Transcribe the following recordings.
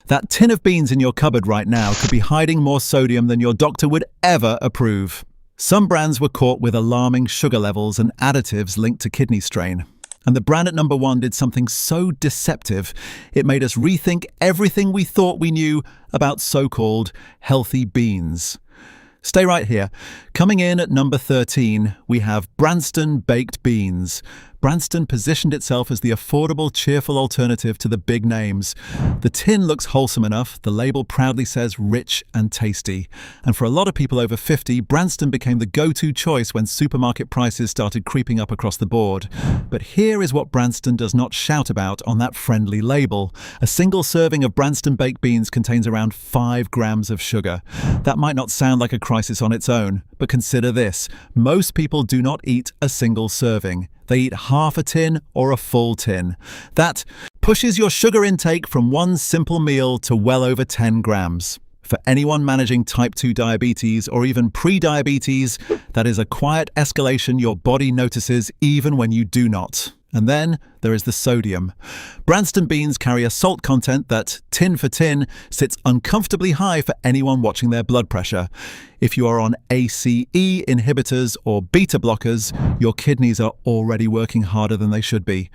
That tin of beans in your cupboard right now could be hiding more sodium than your doctor would ever approve. Some brands were caught with alarming sugar levels and additives linked to kidney strain. And the brand at number 1 did something so deceptive, it made us rethink everything we thought we knew about so-called healthy beans. Stay right here. Coming in at number 13, we have Branston baked beans. Branston positioned itself as the affordable, cheerful alternative to the big names. The tin looks wholesome enough, the label proudly says rich and tasty. And for a lot of people over 50, Branston became the go-to choice when supermarket prices started creeping up across the board. But here is what Branston does not shout about on that friendly label. A single serving of Branston baked beans contains around 5 grams of sugar. That might not sound like a crisis on its own, but consider this. Most people do not eat a single serving. They eat half a tin or a full tin. That pushes your sugar intake from one simple meal to well over 10 grams. For anyone managing type 2 diabetes or even pre-diabetes, that is a quiet escalation your body notices even when you do not. And then there is the sodium. Branston beans carry a salt content that, tin for tin, sits uncomfortably high for anyone watching their blood pressure. If you are on ACE inhibitors or beta blockers, your kidneys are already working harder than they should be.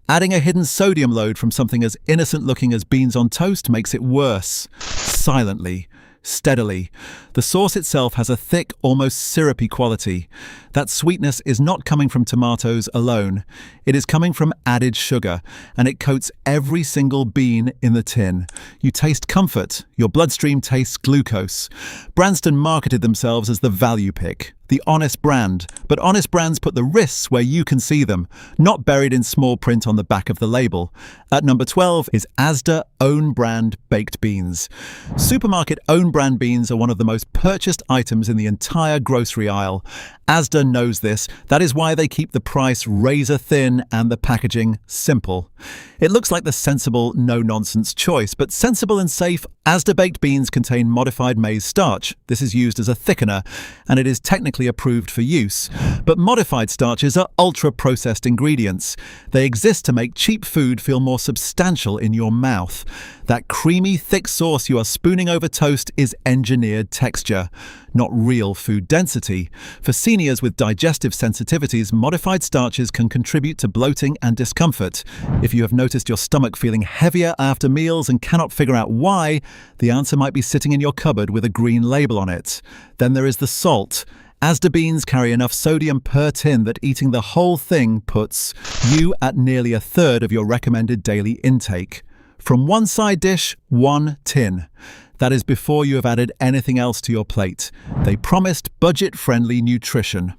Adding a hidden sodium load from something as innocent looking as beans on toast makes it worse. Silently. Steadily. The sauce itself has a thick, almost syrupy quality. That sweetness is not coming from tomatoes alone. It is coming from added sugar, and it coats every single bean in the tin. You taste comfort. Your bloodstream tastes glucose. Branston marketed themselves as the value pick, the honest brand, but honest brands put the risks where you can see them, not buried in small print on the back of the label. At number 12 is Asda own brand baked beans. Supermarket own brand beans are one of the most purchased items in the entire grocery aisle. Asda knows this. That is why they keep the price razor thin and the packaging simple. It looks like the sensible, no-nonsense choice, but sensible and safe, Asda baked beans contain modified maize starch. This is used as a thickener, and it is technically approved for use. But modified starches are ultra-processed ingredients. They exist to make cheap food feel more substantial in your mouth. That creamy, thick sauce you are spooning over toast is engineered texture, not real food density. For seniors with digestive sensitivities, modified starches can contribute to bloating and discomfort. If you have noticed your stomach feeling heavier after meals and cannot figure out why, the answer might be sitting in your cupboard with a green label on it. Then there is the salt. Asda beans carry enough sodium per tin that eating the whole thing puts you at nearly a third of your recommended daily intake. From one side dish, 1 tin. That is before you have added anything else to your plate. They promised budget-friendly nutrition.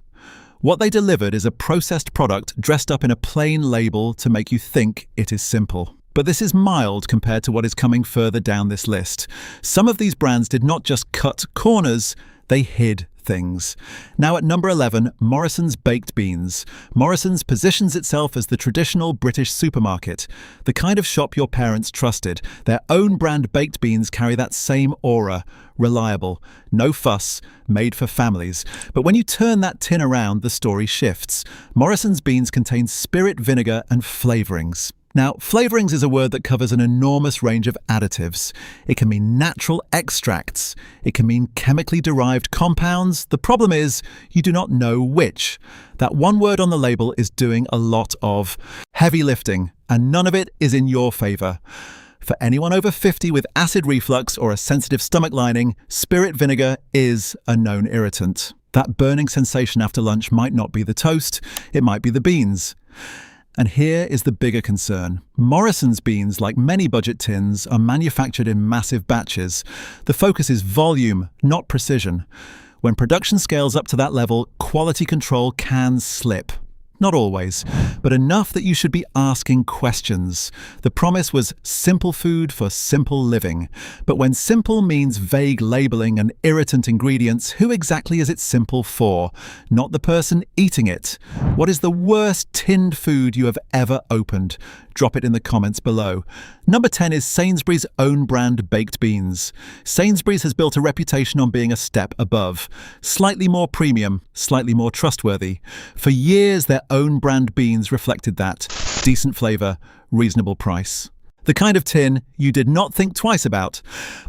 What they delivered is a processed product dressed up in a plain label to make you think it is simple. But this is mild compared to what is coming further down this list. Some of these brands did not just cut corners, they hid things. Now at number 11, Morrison's baked beans. Morrison's positions itself as the traditional British supermarket, the kind of shop your parents trusted. Their own brand baked beans carry that same aura. Reliable, no fuss, made for families. But when you turn that tin around, the story shifts. Morrison's beans contain spirit vinegar and flavorings. Now, flavorings is a word that covers an enormous range of additives. It can mean natural extracts. It can mean chemically derived compounds. The problem is, you do not know which. That one word on the label is doing a lot of heavy lifting, and none of it is in your favor. For anyone over 50 with acid reflux or a sensitive stomach lining, spirit vinegar is a known irritant. That burning sensation after lunch might not be the toast, it might be the beans. And here is the bigger concern. Morrison's beans, like many budget tins, are manufactured in massive batches. The focus is volume, not precision. When production scales up to that level, quality control can slip. Not always, but enough that you should be asking questions. The promise was simple food for simple living. But when simple means vague labeling and irritant ingredients, who exactly is it simple for? Not the person eating it. What is the worst tinned food you have ever opened? Drop it in the comments below. Number 10 is Sainsbury's own brand baked beans. Sainsbury's has built a reputation on being a step above. Slightly more premium, slightly more trustworthy. For years, their own brand beans reflected that. Decent flavour, reasonable price. The kind of tin you did not think twice about.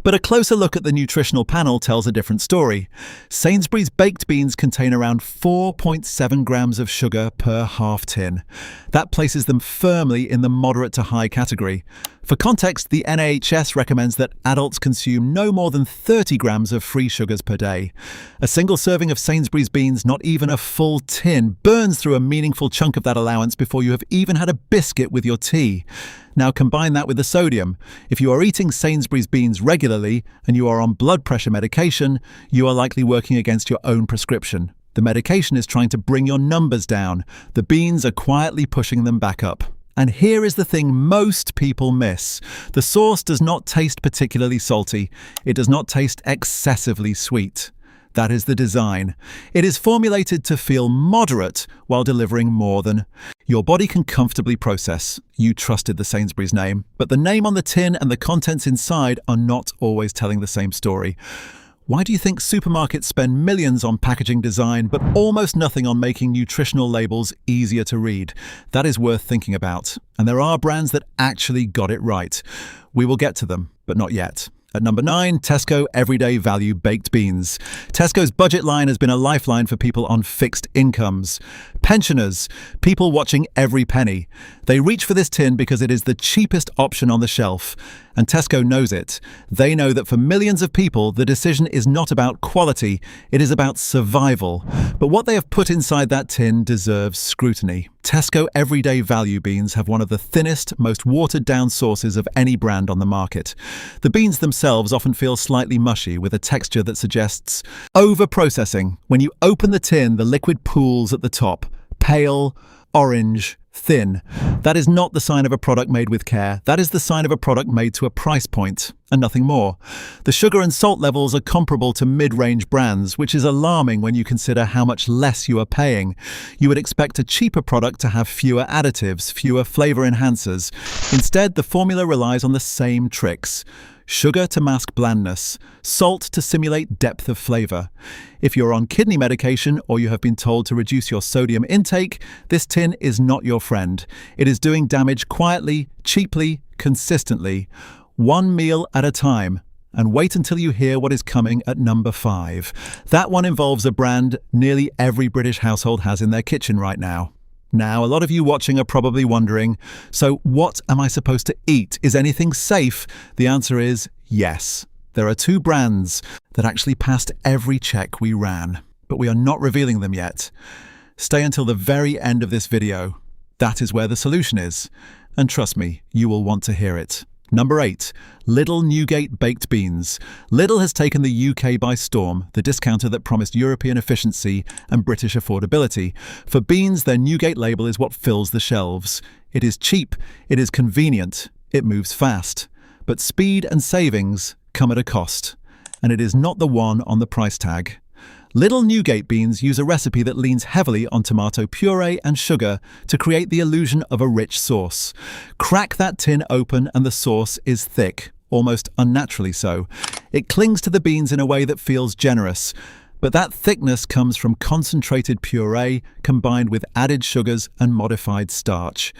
But a closer look at the nutritional panel tells a different story. Sainsbury's baked beans contain around 4.7 grams of sugar per half tin. That places them firmly in the moderate to high category. For context, the NHS recommends that adults consume no more than 30 grams of free sugars per day. A single serving of Sainsbury's beans, not even a full tin, burns through a meaningful chunk of that allowance before you have even had a biscuit with your tea. Now combine that with the sodium. If you are eating Sainsbury's beans regularly and you are on blood pressure medication, you are likely working against your own prescription. The medication is trying to bring your numbers down. The beans are quietly pushing them back up. And here is the thing most people miss. The sauce does not taste particularly salty. It does not taste excessively sweet. That is the design. It is formulated to feel moderate while delivering more than your body can comfortably process. You trusted the Sainsbury's name, but the name on the tin and the contents inside are not always telling the same story. Why do you think supermarkets spend millions on packaging design, but almost nothing on making nutritional labels easier to read? That is worth thinking about. And there are brands that actually got it right. We will get to them, but not yet. At number 9, Tesco Everyday Value Baked Beans. Tesco's budget line has been a lifeline for people on fixed incomes. Pensioners, people watching every penny. They reach for this tin because it is the cheapest option on the shelf. And Tesco knows it. They know that for millions of people, the decision is not about quality, it is about survival. But what they have put inside that tin deserves scrutiny. Tesco Everyday Value Beans have one of the thinnest, most watered-down sauces of any brand on the market. The beans themselves often feel slightly mushy, with a texture that suggests over-processing. When you open the tin, the liquid pools at the top, pale, orange, thin. That is not the sign of a product made with care. That is the sign of a product made to a price point, and nothing more. The sugar and salt levels are comparable to mid-range brands, which is alarming when you consider how much less you are paying. You would expect a cheaper product to have fewer additives, fewer flavor enhancers. Instead, the formula relies on the same tricks. Sugar to mask blandness, salt to simulate depth of flavor. If you're on kidney medication or you have been told to reduce your sodium intake, this tin is not your friend. It is doing damage quietly, cheaply, consistently, one meal at a time. And wait until you hear what is coming at number 5. That one involves a brand nearly every British household has in their kitchen right now. Now, a lot of you watching are probably wondering, so what am I supposed to eat? Is anything safe? The answer is yes. There are 2 brands that actually passed every check we ran, but we are not revealing them yet. Stay until the very end of this video. That is where the solution is. And trust me, you will want to hear it. Number 8, Lidl Newgate Baked Beans. Lidl has taken the UK by storm, the discounter that promised European efficiency and British affordability. For beans, their Newgate label is what fills the shelves. It is cheap, it is convenient, it moves fast. But speed and savings come at a cost, and it is not the one on the price tag. Lidl Newgate beans use a recipe that leans heavily on tomato puree and sugar to create the illusion of a rich sauce. Crack that tin open and the sauce is thick, almost unnaturally so. It clings to the beans in a way that feels generous, but that thickness comes from concentrated puree combined with added sugars and modified starch.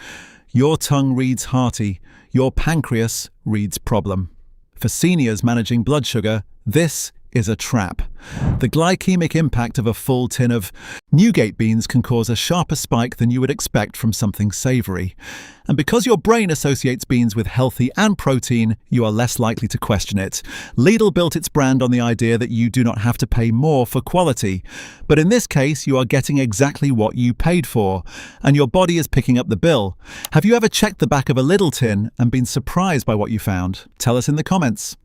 Your tongue reads hearty, your pancreas reads problem. For seniors managing blood sugar, this is a trap. The glycemic impact of a full tin of Newgate beans can cause a sharper spike than you would expect from something savory. And because your brain associates beans with healthy and protein, you are less likely to question it. Lidl built its brand on the idea that you do not have to pay more for quality. But in this case, you are getting exactly what you paid for, and your body is picking up the bill. Have you ever checked the back of a Lidl tin and been surprised by what you found? Tell us in the comments.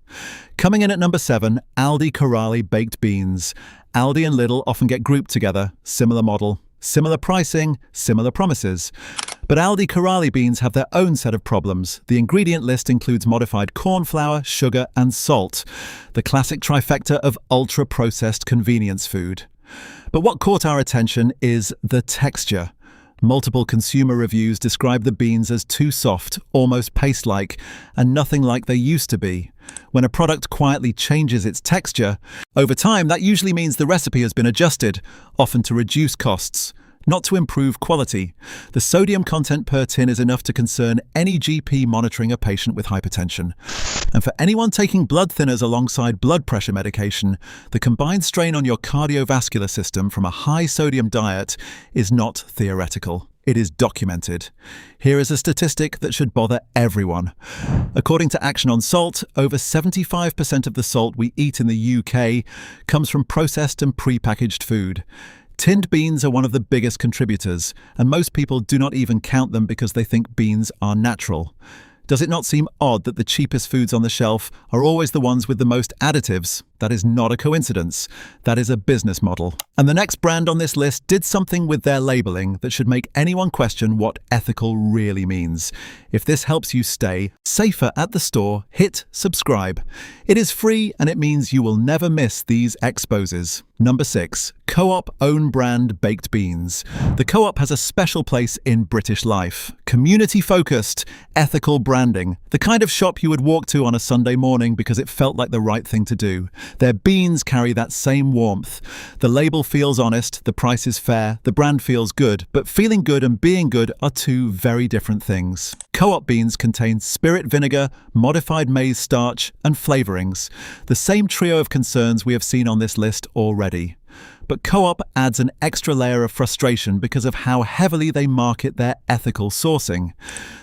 Coming in at number 7, Aldi Corali Baked Beans. Aldi and Lidl often get grouped together, similar model, similar pricing, similar promises. But Aldi Corali beans have their own set of problems. The ingredient list includes modified corn flour, sugar and salt, the classic trifecta of ultra-processed convenience food. But what caught our attention is the texture. Multiple consumer reviews describe the beans as too soft, almost paste-like, and nothing like they used to be. When a product quietly changes its texture, over time that usually means the recipe has been adjusted, often to reduce costs, not to improve quality. The sodium content per tin is enough to concern any GP monitoring a patient with hypertension. And for anyone taking blood thinners alongside blood pressure medication, the combined strain on your cardiovascular system from a high-sodium diet is not theoretical. It is documented. Here is a statistic that should bother everyone. According to Action on Salt, over 75% of the salt we eat in the UK comes from processed and pre-packaged food. Tinned beans are one of the biggest contributors, and most people do not even count them because they think beans are natural. Does it not seem odd that the cheapest foods on the shelf are always the ones with the most additives? That is not a coincidence. That is a business model. And the next brand on this list did something with their labeling that should make anyone question what ethical really means. If this helps you stay safer at the store, hit subscribe. It is free and it means you will never miss these exposes. Number 6. Co-op own brand baked beans. The Co-op has a special place in British life. Community-focused, ethical branding. The kind of shop you would walk to on a Sunday morning because it felt like the right thing to do. Their beans carry that same warmth. The label feels honest, the price is fair, the brand feels good, but feeling good and being good are two very different things. Co-op beans contain spirit vinegar, modified maize starch, and flavorings. The same trio of concerns we have seen on this list already. But Co-op adds an extra layer of frustration because of how heavily they market their ethical sourcing.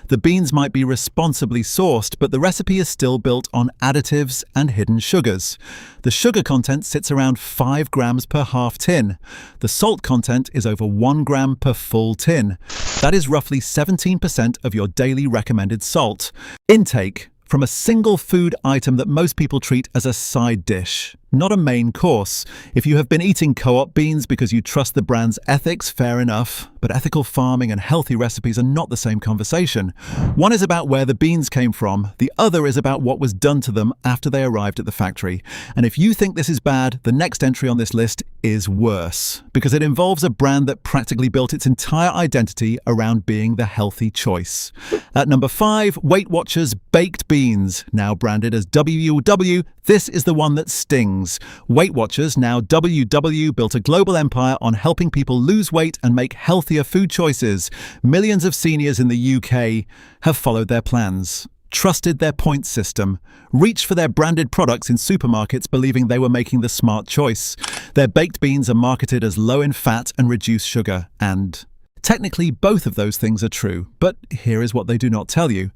The beans might be responsibly sourced, but the recipe is still built on additives and hidden sugars. The sugar content sits around 5 grams per half tin. The salt content is over 1 gram per full tin. That is roughly 17% of your daily recommended salt intake from a single food item that most people treat as a side dish, not a main course. If you have been eating Co-op beans because you trust the brand's ethics, fair enough, but ethical farming and healthy recipes are not the same conversation. One is about where the beans came from, the other is about what was done to them after they arrived at the factory. And if you think this is bad, the next entry on this list is worse, because it involves a brand that practically built its entire identity around being the healthy choice. At number 5, Weight Watchers Baked Beans, now branded as WW. This is the one that stings. Weight Watchers, now WW, built a global empire on helping people lose weight and make healthier food choices. Millions of seniors in the UK have followed their plans, trusted their points system, reached for their branded products in supermarkets believing they were making the smart choice. Their baked beans are marketed as low in fat and reduced sugar, and technically, both of those things are true, but here is what they do not tell you.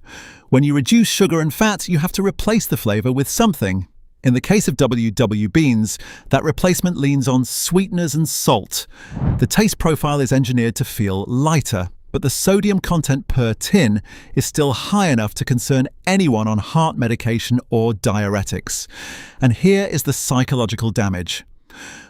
When you reduce sugar and fat, you have to replace the flavor with something. In the case of WW beans, that replacement leans on sweeteners and salt. The taste profile is engineered to feel lighter, but the sodium content per tin is still high enough to concern anyone on heart medication or diuretics. And here is the psychological damage.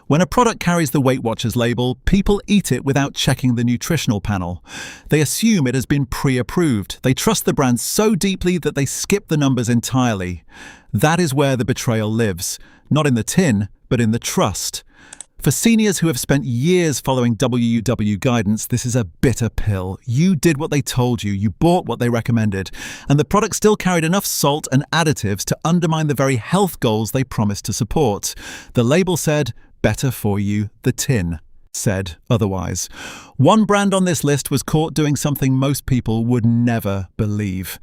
When a product carries the Weight Watchers label, people eat it without checking the nutritional panel. They assume it has been pre-approved. They trust the brand so deeply that they skip the numbers entirely. That is where the betrayal lives, not in the tin, but in the trust. For seniors who have spent years following WW guidance, this is a bitter pill. You did what they told you, you bought what they recommended, and the product still carried enough salt and additives to undermine the very health goals they promised to support. The label said, "Better for you," the tin said otherwise. One brand on this list was caught doing something most people would never believe.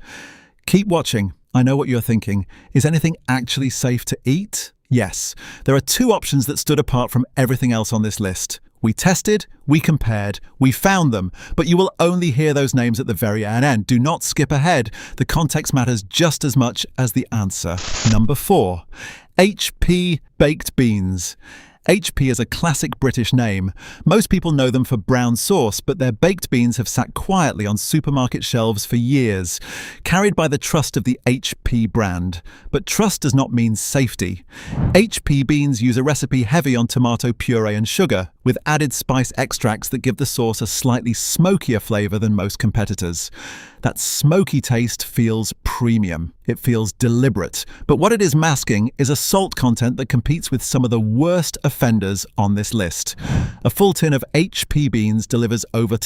Keep watching. I know what you're thinking. Is anything actually safe to eat? Yes. There are 2 options that stood apart from everything else on this list. We tested, we compared, we found them, but you will only hear those names at the very end. Do not skip ahead. The context matters just as much as the answer. Number 4. HP Baked Beans. HP is a classic British name. Most people know them for brown sauce, but their baked beans have sat quietly on supermarket shelves for years, carried by the trust of the HP brand. But trust does not mean safety. HP beans use a recipe heavy on tomato puree and sugar, with added spice extracts that give the sauce a slightly smokier flavour than most competitors. That smoky taste feels premium. It feels deliberate. But what it is masking is a salt content that competes with some of the worst offenders on this list. A full tin of HP beans delivers over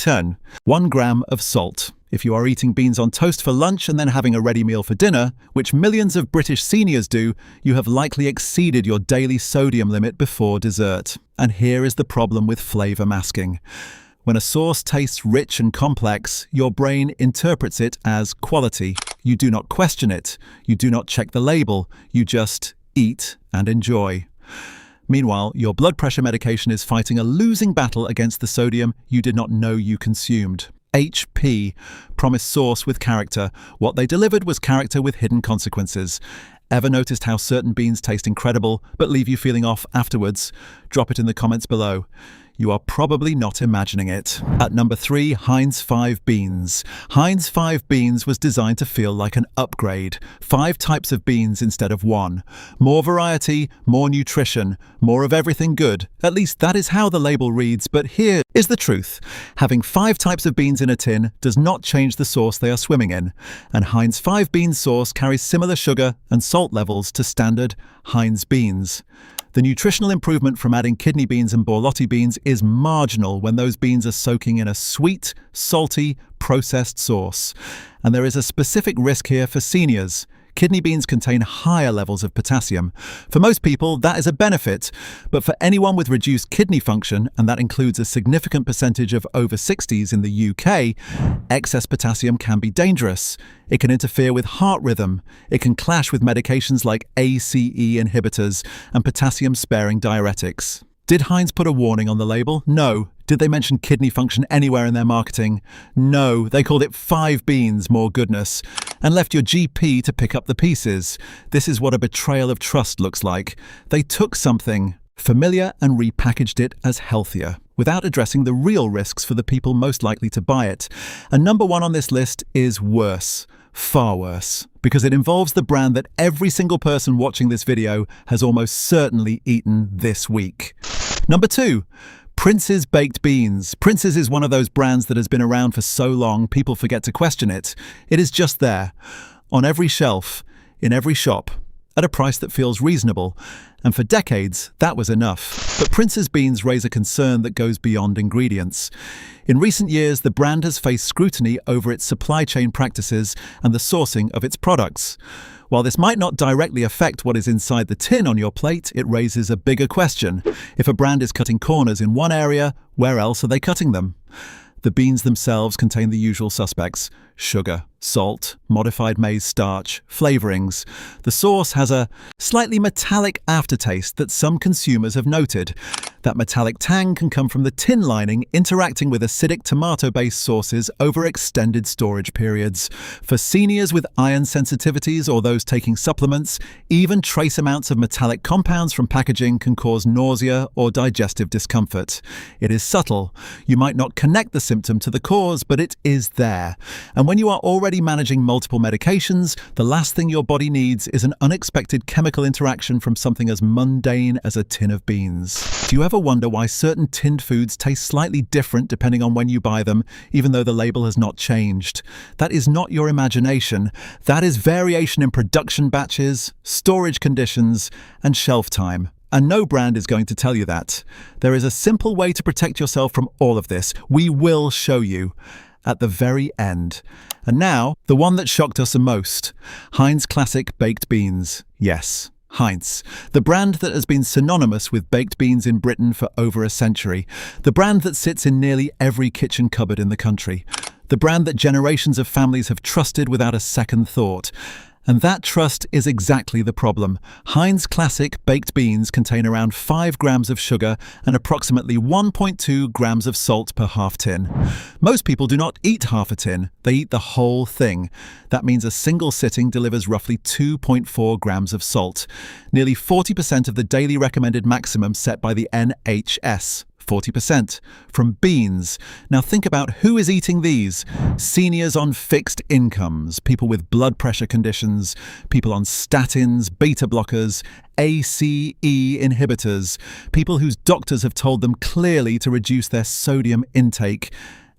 1 gram of salt. If you are eating beans on toast for lunch and then having a ready meal for dinner, which millions of British seniors do, you have likely exceeded your daily sodium limit before dessert. And here is the problem with flavour masking. When a sauce tastes rich and complex, your brain interprets it as quality. You do not question it. You do not check the label. You just eat and enjoy. Meanwhile, your blood pressure medication is fighting a losing battle against the sodium you did not know you consumed. HP promised sauce with character. What they delivered was character with hidden consequences. Ever noticed how certain beans taste incredible but leave you feeling off afterwards? Drop it in the comments below. You are probably not imagining it. At number 3, Heinz 5 beans. Heinz 5 beans was designed to feel like an upgrade. 5 types of beans instead of 1. More variety, more nutrition, more of everything good. At least that is how the label reads, but here is the truth. Having 5 types of beans in a tin does not change the sauce they are swimming in. And Heinz 5 bean sauce carries similar sugar and salt levels to standard Heinz beans. The nutritional improvement from adding kidney beans and borlotti beans is marginal when those beans are soaking in a sweet, salty, processed sauce. And there is a specific risk here for seniors. Kidney beans contain higher levels of potassium. For most people, that is a benefit, but for anyone with reduced kidney function, and that includes a significant percentage of over 60s in the UK, excess potassium can be dangerous. It can interfere with heart rhythm. It can clash with medications like ACE inhibitors and potassium-sparing diuretics. Did Heinz put a warning on the label? No. Did they mention kidney function anywhere in their marketing? No. They called it 5 beans, more goodness, and left your GP to pick up the pieces. This is what a betrayal of trust looks like. They took something familiar and repackaged it as healthier, without addressing the real risks for the people most likely to buy it. And number 1 on this list is worse. Far worse, because it involves the brand that every single person watching this video has almost certainly eaten this week. Number 2, Prince's Baked Beans. Prince's is one of those brands that has been around for so long people forget to question it. It is just there, on every shelf, in every shop, at a price that feels reasonable. And for decades, that was enough. But Prince's beans raise a concern that goes beyond ingredients. In recent years, the brand has faced scrutiny over its supply chain practices and the sourcing of its products. While this might not directly affect what is inside the tin on your plate, it raises a bigger question. If a brand is cutting corners in one area, where else are they cutting them? The beans themselves contain the usual suspects: sugar, salt, modified maize starch, flavorings. The sauce has a slightly metallic aftertaste that some consumers have noted. That metallic tang can come from the tin lining interacting with acidic tomato-based sauces over extended storage periods. For seniors with iron sensitivities or those taking supplements, even trace amounts of metallic compounds from packaging can cause nausea or digestive discomfort. It is subtle. You might not connect the symptom to the cause, but it is there. And when you are already managing multiple medications, the last thing your body needs is an unexpected chemical interaction from something as mundane as a tin of beans. Do you ever wonder why certain tinned foods taste slightly different depending on when you buy them, even though the label has not changed? That is not your imagination. That is variation in production batches, storage conditions, and shelf time. And no brand is going to tell you that. There is a simple way to protect yourself from all of this. We will show you at the very end. And now, the one that shocked us the most. Heinz Classic Baked Beans. Yes, Heinz, the brand that has been synonymous with baked beans in Britain for over a century. The brand that sits in nearly every kitchen cupboard in the country. The brand that generations of families have trusted without a second thought. And that trust is exactly the problem. Heinz Classic Baked Beans contain around 5 grams of sugar and approximately 1.2 grams of salt per half tin. Most people do not eat half a tin, they eat the whole thing. That means a single sitting delivers roughly 2.4 grams of salt, nearly 40% of the daily recommended maximum set by the NHS. 40% from beans. Now think about who is eating these. Seniors on fixed incomes, people with blood pressure conditions, people on statins, beta blockers, ACE inhibitors, people whose doctors have told them clearly to reduce their sodium intake.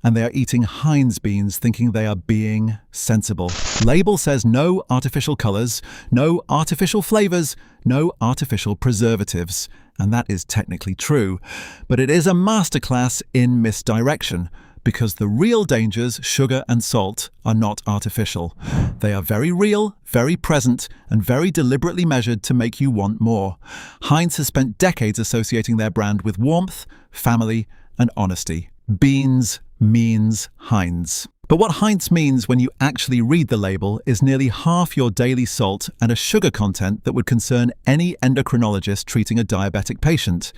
And they are eating Heinz beans thinking they are being sensible. Label says no artificial colors, no artificial flavors, no artificial preservatives. And that is technically true. But it is a masterclass in misdirection, because the real dangers, sugar and salt, are not artificial. They are very real, very present, and very deliberately measured to make you want more. Heinz has spent decades associating their brand with warmth, family, and honesty. Beans means Heinz. But what Heinz means when you actually read the label is nearly half your daily salt and a sugar content that would concern any endocrinologist treating a diabetic patient.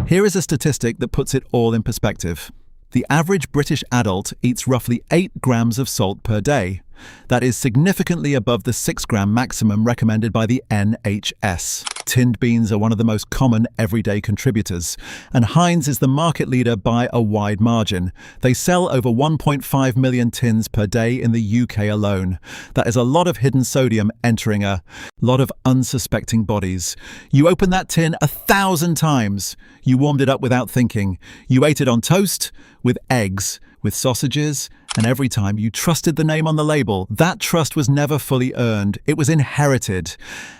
Here is a statistic that puts it all in perspective. The average British adult eats roughly 8 grams of salt per day. That is significantly above the 6-gram maximum recommended by the NHS. Tinned beans are one of the most common everyday contributors, and Heinz is the market leader by a wide margin. They sell over 1.5 million tins per day in the UK alone. That is a lot of hidden sodium entering a lot of unsuspecting bodies. You open that tin 1,000 times. You warmed it up without thinking. You ate it on toast, with eggs, with sausages, and every time you trusted the name on the label, that trust was never fully earned. It was inherited.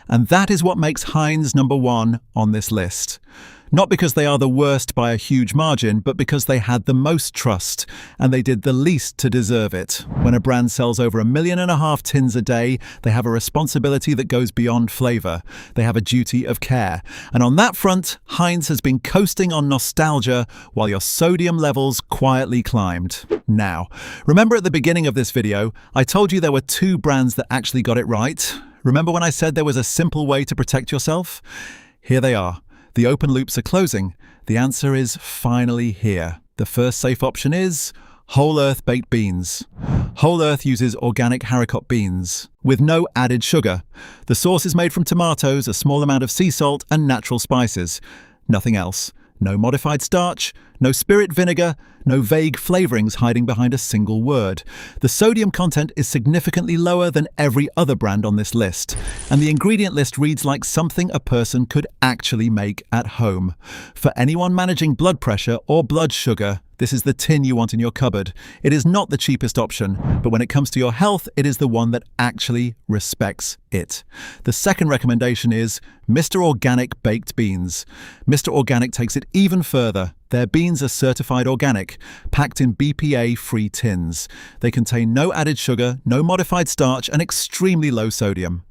And that is what makes Heinz number 1 on this list. Not because they are the worst by a huge margin, but because they had the most trust, and they did the least to deserve it. When a brand sells over 1.5 million tins a day, they have a responsibility that goes beyond flavor. They have a duty of care. And on that front, Heinz has been coasting on nostalgia while your sodium levels quietly climbed. Now, remember at the beginning of this video, I told you there were 2 brands that actually got it right? Remember when I said there was a simple way to protect yourself? Here they are. The open loops are closing. The answer is finally here. The first safe option is Whole Earth baked beans. Whole Earth uses organic haricot beans with no added sugar. The sauce is made from tomatoes, a small amount of sea salt, and natural spices. Nothing else. No modified starch, no spirit vinegar, no vague flavorings hiding behind a single word. The sodium content is significantly lower than every other brand on this list, and the ingredient list reads like something a person could actually make at home. For anyone managing blood pressure or blood sugar, this is the tin you want in your cupboard. It is not the cheapest option, but when it comes to your health, it is the one that actually respects it. The second recommendation is Mr. Organic Baked Beans. Mr. Organic takes it even further. Their beans are certified organic, packed in BPA-free tins. They contain no added sugar, no modified starch, and extremely low sodium.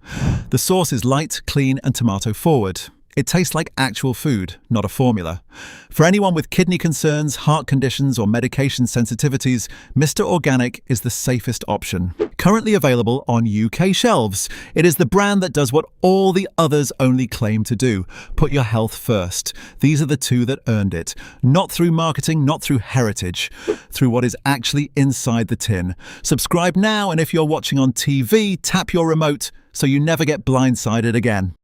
The sauce is light, clean, and tomato-forward. It tastes like actual food, not a formula. For anyone with kidney concerns, heart conditions, or medication sensitivities, Mr. Organic is the safest option. Currently available on UK shelves, it is the brand that does what all the others only claim to do: put your health first. These are the 2 that earned it. Not through marketing, not through heritage, through what is actually inside the tin. Subscribe now, and if you're watching on TV, tap your remote so you never get blindsided again.